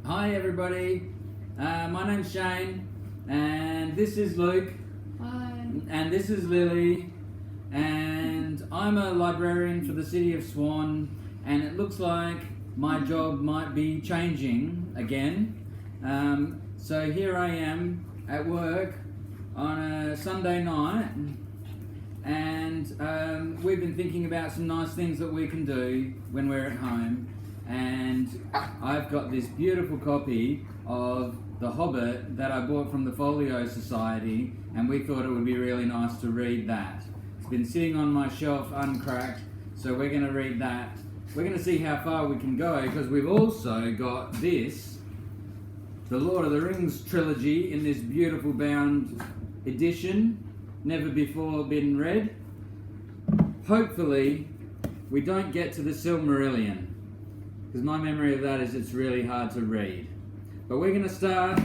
Hi everybody, my name's Shane, and this is Luke, Hi. and this is Lily, and I'm a librarian for the City of Swan, and it looks like my job might be changing again. So here I am at work on a Sunday night, and we've been thinking about some nice things that we can do when we're at home. And I've got this beautiful copy of The Hobbit that I bought from the Folio Society, and we thought it would be really nice to read that. It's been sitting on my shelf uncracked, so we're going to read that. We're going to see how far we can go, because we've also got this, the Lord of the Rings trilogy, in this beautiful bound edition, never before been read. Hopefully we don't get to the Silmarillion, because my memory of that is it's really hard to read. But we're going to start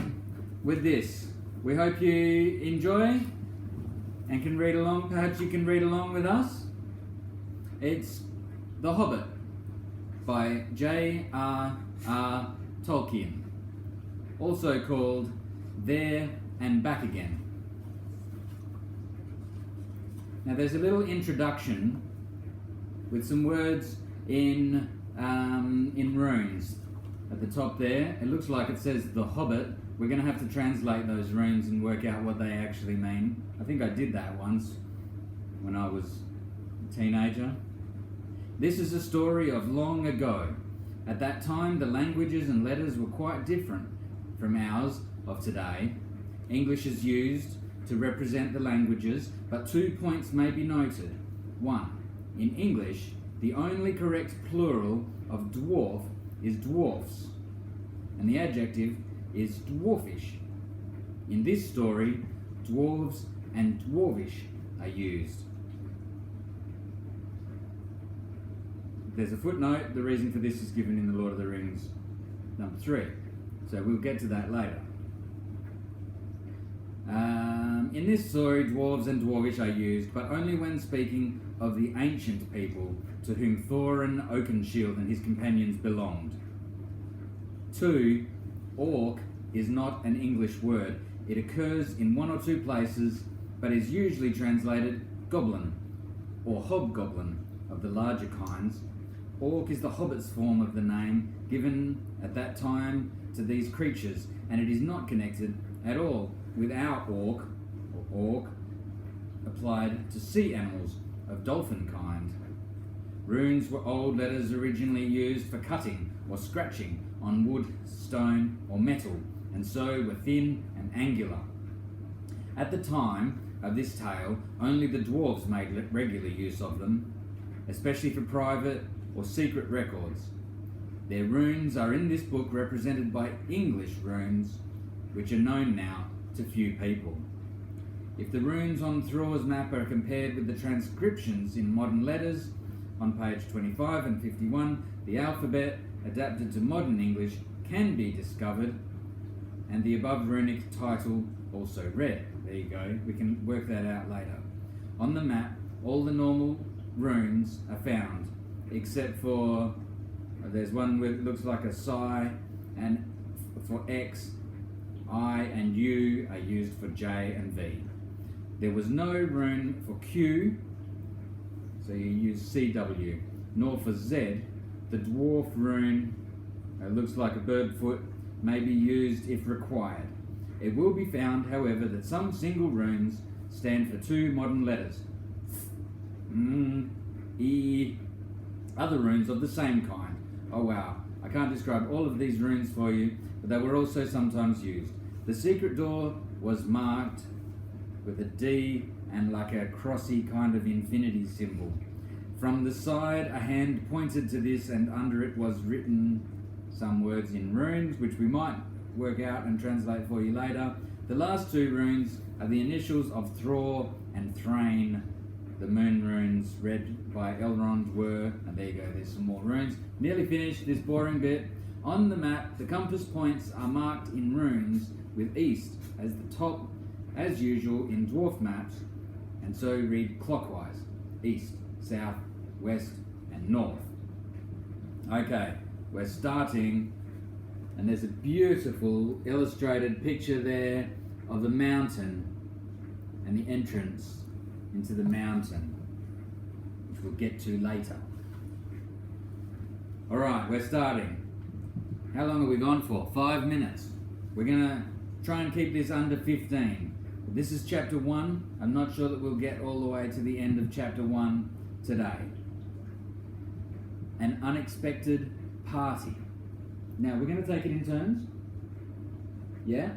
with this. We hope you enjoy and can read along. Perhaps you can read along with us. It's The Hobbit by J.R.R. Tolkien, also called There and Back Again. Now there's a little introduction with some words in runes. At the top there, it looks like it says The Hobbit. We're going to have to translate those runes and work out what they actually mean. I think I did that once when I was a teenager. This is a story of long ago. At that time, the languages and letters were quite different from ours of today. English is used to represent the languages, but 2 points may be noted. 1. In English, the only correct plural of dwarf is dwarfs, and the adjective is dwarfish. In this story, dwarves and dwarvish are used. There's a footnote. The reason for this is given in The Lord of the Rings, number 3. So we'll get to that later. In this story, dwarves and dwarvish are used, but only when speaking of the ancient people to whom Thorin Oakenshield and his companions belonged. 2. Orc is not an English word. It occurs in 1 or 2 places, but is usually translated goblin or hobgoblin of the larger kinds. Orc is the Hobbit's form of the name given at that time to these creatures, and it is not connected at all with our orc, or orc, applied to sea animals of dolphin kind. Runes were old letters originally used for cutting or scratching on wood, stone, or metal, and so were thin and angular. At the time of this tale, only the dwarves made regular use of them, especially for private or secret records. Their runes are in this book represented by English runes, which are known now to few people. If the runes on Thror's map are compared with the transcriptions in modern letters on page 25 and 51, the alphabet adapted to modern English can be discovered, and the above runic title also read. There you go, we can work that out later. On the map, all the normal runes are found, except for, there's one that looks like a psi, and for X, I and U are used for J and V. There was no rune for Q, so you use CW, nor for Z. The dwarf rune, looks like a bird foot, may be used if required. It will be found, however, that some single runes stand for 2 modern letters, E, other runes of the same kind. Oh wow, I can't describe all of these runes for you, but they were also sometimes used. The secret door was marked with a D and like a crossy kind of infinity symbol. From the side, a hand pointed to this, and under it was written some words in runes, which we might work out and translate for you later. The last 2 runes are the initials of Thror and Thrain. The moon runes read by Elrond were, and there you go, there's some more runes. Nearly finished this boring bit. On the map, the compass points are marked in runes with east as the top, as usual in dwarf maps, and so read clockwise: east, south, west, and north. Okay, we're starting And there's a beautiful illustrated picture there of the mountain and the entrance into the mountain, which we'll get to later. Alright, we're starting. How long have we gone for? 5 minutes. We're going to try and keep this under 15. This is chapter 1. I'm not sure that we'll get all the way to the end of chapter 1 today. An unexpected party. Now, we're going to take it in turns. Yeah?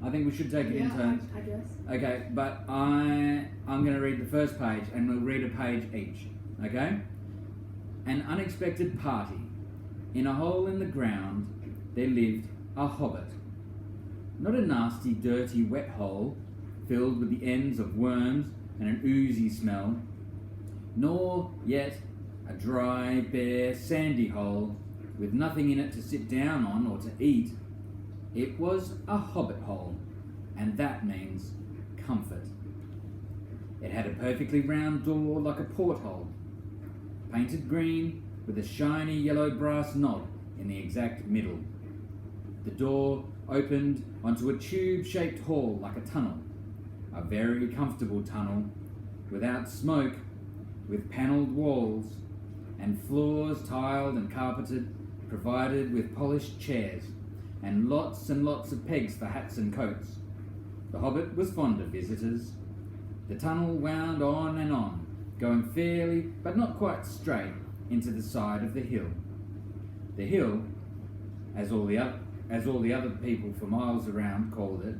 I think we should take it in turns. I guess. Okay, but I'm going to read the first page and we'll read a page each. Okay? An unexpected party. In a hole in the ground, there lived a hobbit. Not a nasty, dirty, wet hole filled with the ends of worms and an oozy smell, nor yet a dry, bare, sandy hole with nothing in it to sit down on or to eat. It was a hobbit hole, and that means comfort. It had a perfectly round door like a porthole, painted green with a shiny yellow brass knob in the exact middle. The door opened onto a tube-shaped hall like a tunnel, a very comfortable tunnel, without smoke, with panelled walls and floors tiled and carpeted, provided with polished chairs and lots of pegs for hats and coats. The hobbit was fond of visitors. The tunnel wound on and on, going fairly but not quite straight into the side of the hill. The hill, as all the other people for miles around called it,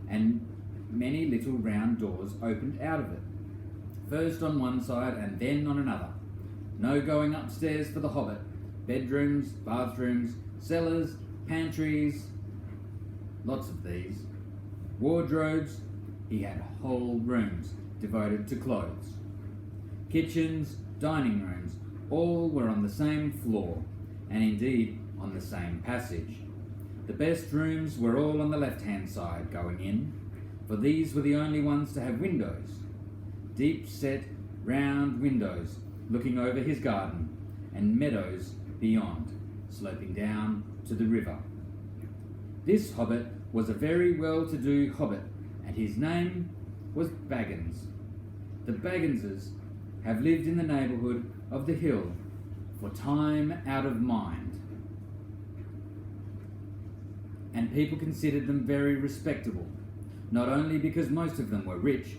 and many little round doors opened out of it, first on one side and then on another. No going upstairs for the hobbit. Bedrooms, bathrooms, cellars, pantries, lots of these. Wardrobes, he had whole rooms devoted to clothes. Kitchens, dining rooms, all were on the same floor, and indeed on the same passage. The best rooms were all on the left-hand side going in, for these were the only ones to have windows. Deep-set, round windows looking over his garden, and meadows beyond, sloping down to the river. This hobbit was a very well-to-do hobbit, and his name was Baggins. The Bagginses have lived in the neighbourhood of the hill for time out of mind, and people considered them very respectable, not only because most of them were rich,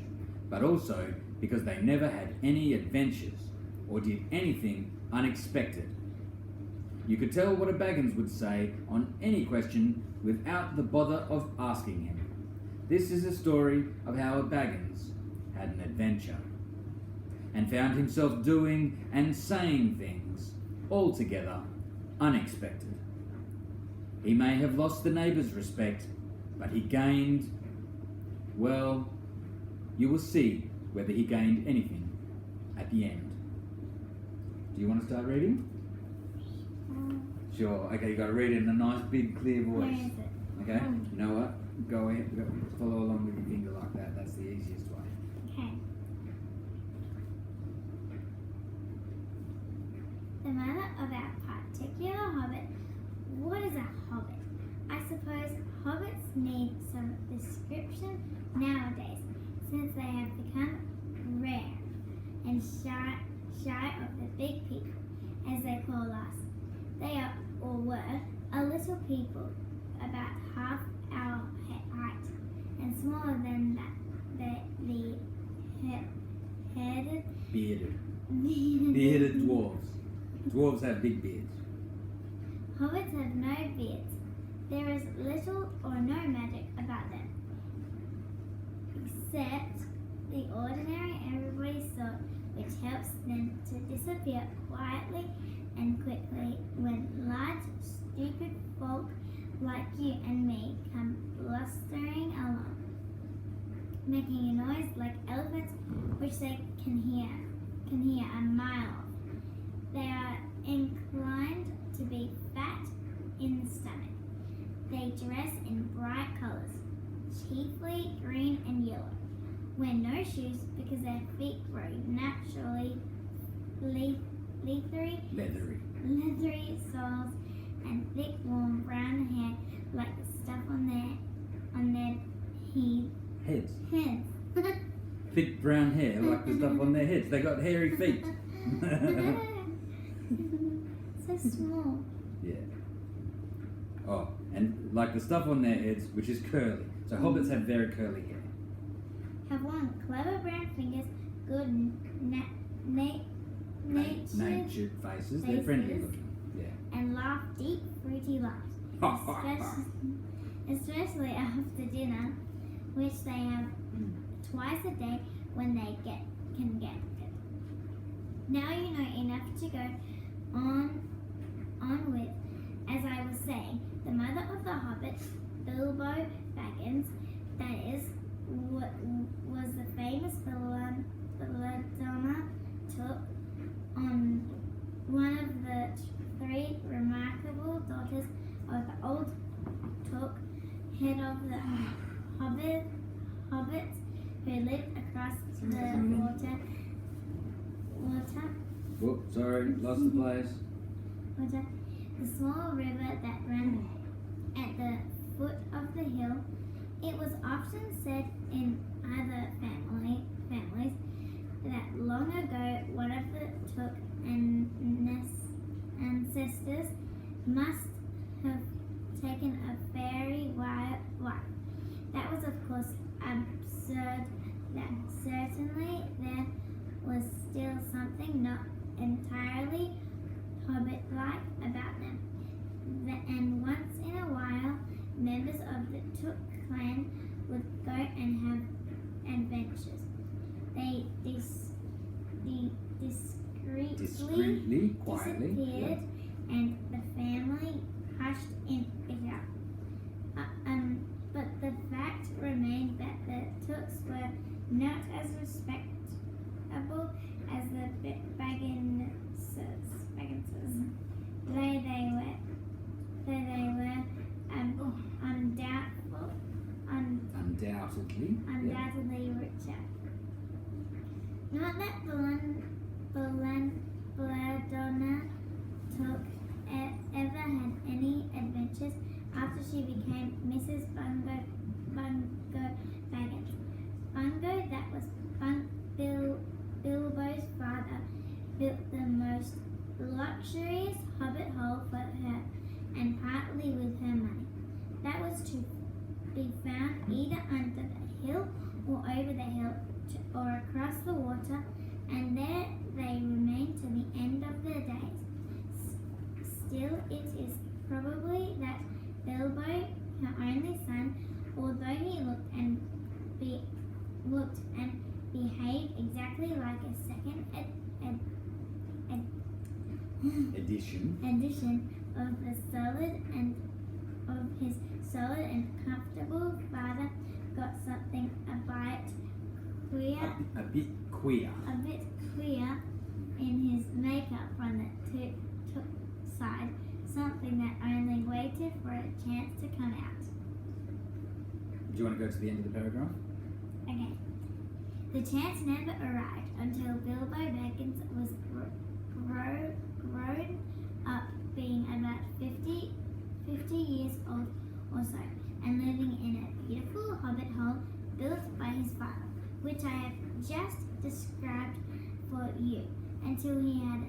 but also because they never had any adventures or did anything unexpected. You could tell what a Baggins would say on any question without the bother of asking him. This is a story of how a Baggins had an adventure and found himself doing and saying things altogether unexpected. He may have lost the neighbours' respect, but he gained, well, you will see whether he gained anything at the end. Do you want to start reading? Sure. Okay, you got to read it in a nice, big, clear voice. Where is it? Okay? You know what? Go ahead. Follow along with your finger like that. That's the easiest way. Okay. The mother of our particular hobbit. What is a hobbit? I suppose hobbits need some description nowadays, since they have become rare and shy of the big people, as they call us. They are, or were, a little people, about half our height, and smaller than that. Bearded dwarves. Dwarves have big beards. Hobbits have no beards. There is little or no magic about them, except the ordinary everybody's sort, which helps them to disappear quietly and quickly when large, stupid folk like you and me come blustering along, making a noise like elephants, which they can hear a mile off. They are inclined to be fat in the stomach. They dress in bright colours, chiefly green and yellow. Wear no shoes because their feet grow naturally leathery soles and thick, warm brown hair like the stuff on their Heads. heads. Thick brown hair like the stuff on their heads. They got hairy feet. So small. Yeah. Oh, and like the stuff on their heads, which is curly. So hobbits have very curly hair. Have long, clever brown fingers, good natured faces. They're friendly looking. Yeah. and laugh deep, fruity laughs, especially after dinner, which they have twice a day when they can get it. Now you know enough to go on with. As I was saying, the mother of the Hobbit, Bilbo Baggins, that is, was the famous belladonna, took on one of the three remarkable daughters of the old Took, head of the hobbits who lived across the water. Oh, sorry, lost the place. The small river that ran at the foot of the hill. It was often said in other families that long ago one of the Took ancestors must have taken a fairy wife. That was of course absurd. That certainly there was still something not entirely Hobbit-like about them. And once in a while, members of the Took clan would go and have adventures. They discreetly quietly, disappeared, and the family hushed it up. But the fact remained that the Tooks were not as respectable as the Bagginses. Though they were undoubtedly richer. Not that Belladonna Took ever had any adventures after she became Mrs. Bungo Baggins. Bungo, that was Bilbo's father, built the most luxurious hobbit hole for her, and partly with her money. That was to be found either under the hill or over the hill or across the water, and there they remained to the end of their days. Still, it is probably that Bilbo, her only son, although he looked and behaved exactly like a second edition of his solid and comfortable father, got something a bit queer in his makeup from the Took side, something that only waited for a chance to come out. Do you want to go to the end of the paragraph? Okay. The chance never arrived until Bilbo Baggins was grown up, being about 50 years old or so, and living in a beautiful hobbit hole built by his father, which I have just described for you, until he had,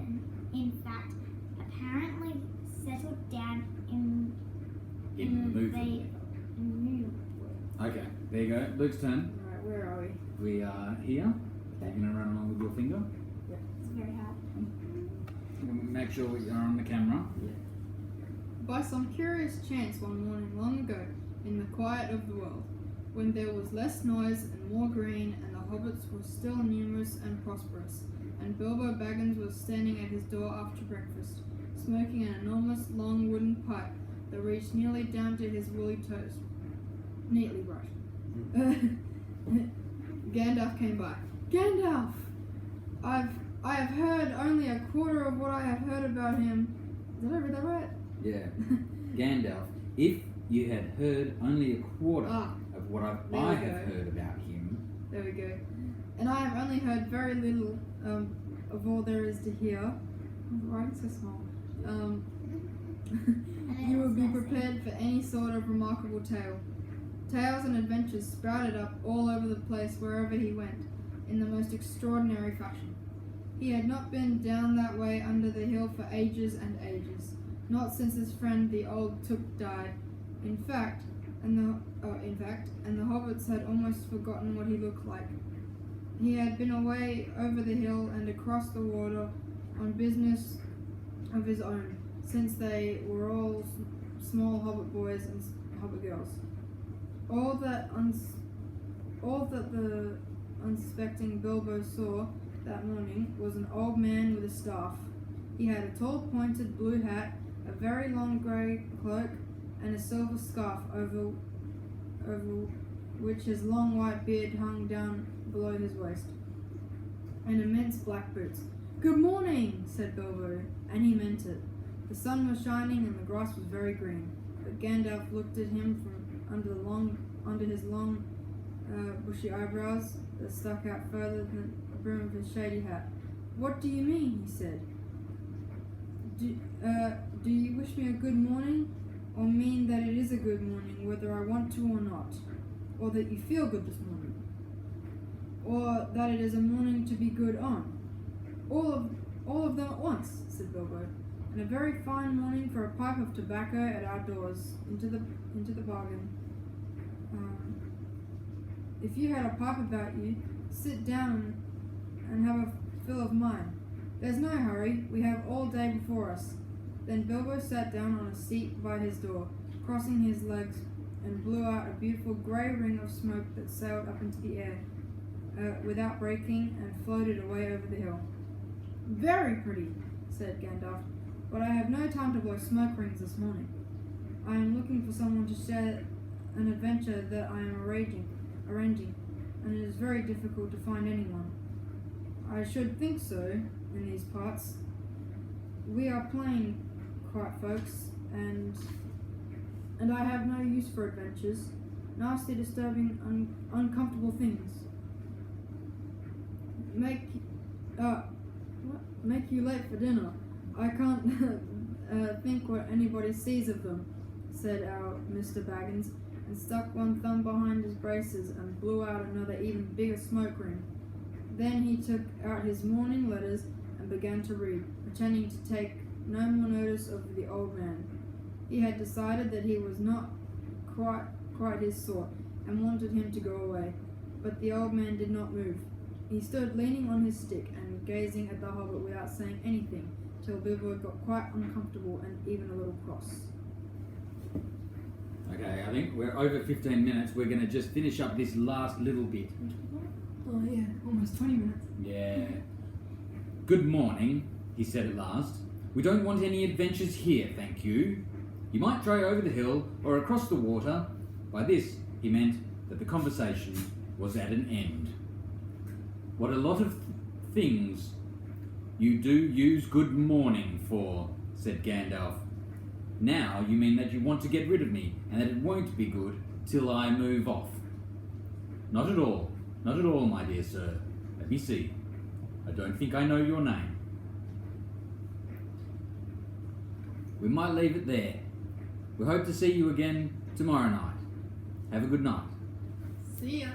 in fact, apparently settled down in Okay, there you go. Luke's turn. Alright, where are we? We are here. You're going to run along with your finger. It's very hard. Make sure we are on the camera. By some curious chance one morning long ago, in the quiet of the world, when there was less noise and more green, and the hobbits were still numerous and prosperous, and Bilbo Baggins was standing at his door after breakfast, smoking an enormous long wooden pipe that reached nearly down to his woolly toes. Neatly right. Gandalf came by. Gandalf! I have heard only a quarter of what I have heard about him. Did I read that right? Yeah. Gandalf, if you had heard only a quarter of what I have heard about him. There we go. And I have only heard very little of all there is to hear. The writing's so small. You prepared for any sort of remarkable tale. Tales and adventures sprouted up all over the place wherever he went, in the most extraordinary fashion. He had not been down that way under the hill for ages and ages, not since his friend the old Took died. In fact, and the hobbits had almost forgotten what he looked like. He had been away over the hill and across the water on business of his own, since they were all small hobbit boys and hobbit girls. All that the unsuspecting Bilbo saw that morning was an old man with a staff. He had a tall pointed blue hat, a very long grey cloak, and a silver scarf over which his long white beard hung down below his waist, and immense black boots. "Good morning," said Bilbo, and he meant it. The sun was shining and the grass was very green, but Gandalf looked at him from under his long, bushy eyebrows that stuck out further than the brim of his shady hat. "What do you mean?" he said. Do you wish me a good morning, or mean that it is a good morning whether I want to or not, or that you feel good this morning, or that it is a morning to be good on?" All of them at once," said Bilbo, "and a very fine morning for a pipe of tobacco at our doors, into the bargain. If you had a pipe about you, sit down and have a fill of mine. There's no hurry, we have all day before us." Then Bilbo sat down on a seat by his door, crossing his legs, and blew out a beautiful grey ring of smoke that sailed up into the air, without breaking, and floated away over the hill. "Very pretty," said Gandalf, "but I have no time to blow smoke rings this morning. I am looking for someone to share an adventure that I am arranging, and it is very difficult to find anyone. I should think so, in these parts. We are plain, quiet folks, and I have no use for adventures, nasty, disturbing, uncomfortable things. Make you late for dinner. I can't think what anybody sees of them," said our Mr. Baggins, and stuck one thumb behind his braces and blew out another even bigger smoke ring. Then he took out his morning letters and began to read, pretending to take no more notice of the old man. He had decided that he was not quite his sort, and wanted him to go away, but the old man did not move. He stood leaning on his stick and gazing at the hobbit without saying anything, till Bilbo got quite uncomfortable and even a little cross. Okay, I think we're over 15 minutes. We're going to just finish up this last little bit. Oh yeah, almost 20 minutes. Yeah. "Good morning," he said at last. "We don't want any adventures here, thank you. You might try over the hill or across the water." By this, he meant that the conversation was at an end. "What a lot of things you do use good morning for," said Gandalf. "Now you mean that you want to get rid of me, and that it won't be good till I move off." Not at all, my dear sir. Let me see. I don't think I know your name." We might leave it there. We hope to see you again tomorrow night. Have a good night. See ya.